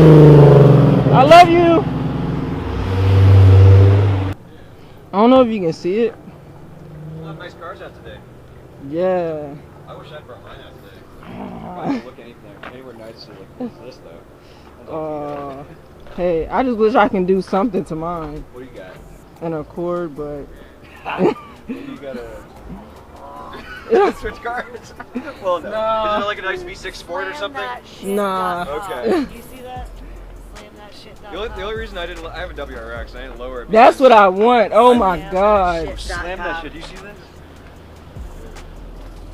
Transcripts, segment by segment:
I love you. I don't know if you can see it. A lot of nice cars out today. Yeah. I wish I'd brought mine out today. I don't look anywhere nicer like this though. Hey, I just wish I can do something to mine. What do you got? An Accord, but. Maybe you gotta switch cars. Well, no. Nah. Is it like a nice V6 Sport or something? Nah. Okay. You see that? Slam that shit down. The only reason I have a WRX, I didn't lower it. That's what I want. Oh my god. Slam that shit. Do you see this?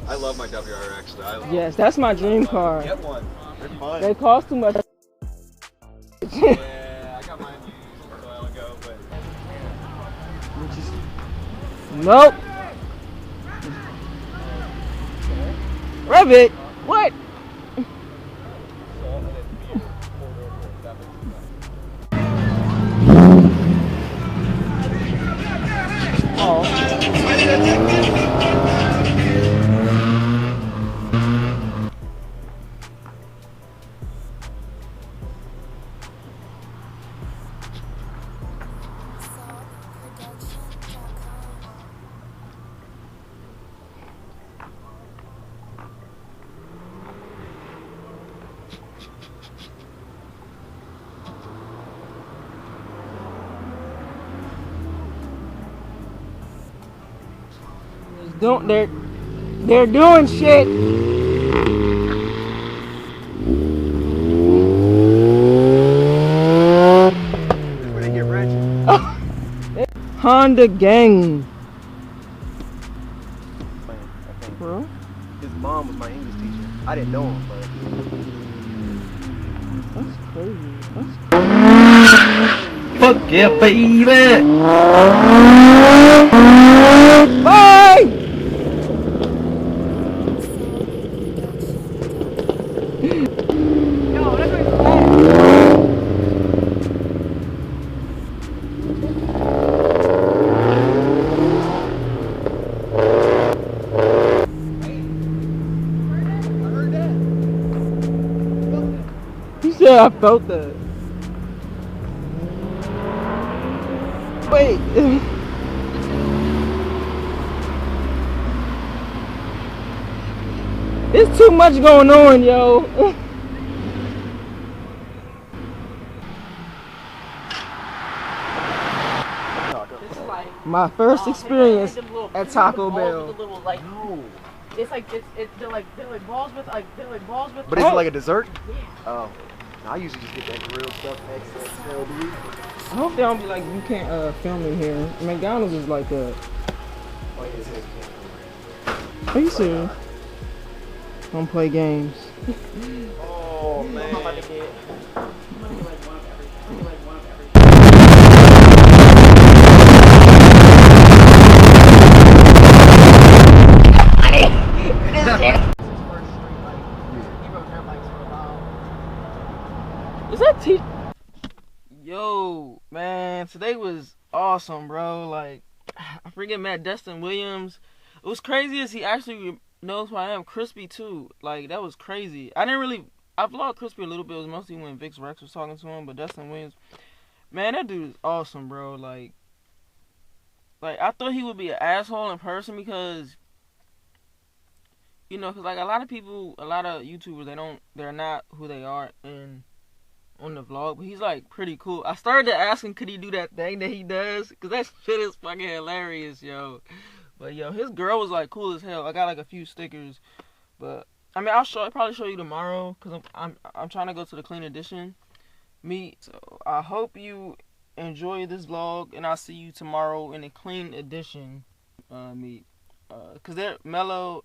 I love my WRX though. Yes, that's my dream car. Get one. They're fun. They cost too much. Yeah, I got mine used a while ago, but. Nope. Rev it. What? They're doing shit. Where they get rich. Honda gang. Bro? His mom was my English teacher. I didn't know him, but. That's crazy. Fuck yeah, baby! Bye! Yo, that's what you said. I felt that. Wait. There's too much going on, yo. My first experience at Taco Bell. It's like they're like balls with But is it like a dessert? Yeah. Oh. I usually just get that grilled stuff XXL, dude. I hope they don't be like, you can't film in here. McDonald's is like a. Are you serious? Don't play games. Oh man. Is that T? Yo, man, today was awesome, bro. Like, I forget Matt Destin Williams. It was crazy as he actually knows who I am. Crispy too. Like, that was crazy. I vlogged Crispy a little bit. It was mostly when Vix Rex was talking to him, but Destin Williams, man, that dude is awesome, bro. Like I thought he would be an asshole in person because, you know, cause like a lot of YouTubers, they're not who they are on the vlog, but he's like pretty cool. I started to ask him, could he do that thing that he does? Cause that shit is fucking hilarious, yo. But yo, his girl was like cool as hell. I got like a few stickers, but I mean, I'll probably show you tomorrow, cause I'm trying to go to the clean edition meet. So I hope you enjoy this vlog, and I'll see you tomorrow in the clean edition meet. Cause they're Mello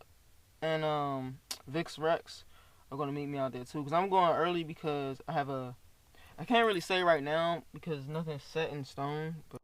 and Vix Rex are gonna meet me out there too. Cause I'm going early because I can't really say right now because nothing's set in stone. But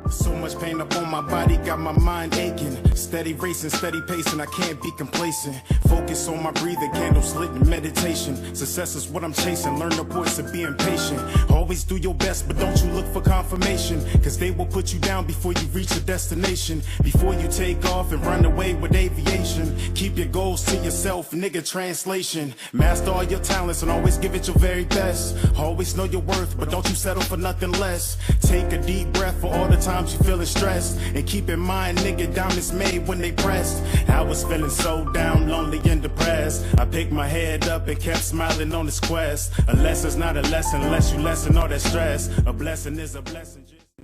So much pain up on my body, got my mind aching. Steady racing, steady pacing, I can't be complacent. Focus on my breathing, candles lit in meditation. Success is what I'm chasing, learn the voice of being patient. Always do your best, but don't you look for confirmation, cause they will put you down before you reach your destination. Before you take off and run away with aviation, keep your goals to yourself, nigga, translation. Master all your talents and always give it your very best. Always know your worth, but don't you settle for nothing less. Take a deep breath for all the times you feeling stressed, and keep in mind, nigga, down is made when they pressed. I was feeling so down, lonely and depressed. I picked my head up and kept smiling on this quest. A lesson's not a lesson unless you lessen all that stress. A blessing is a blessing.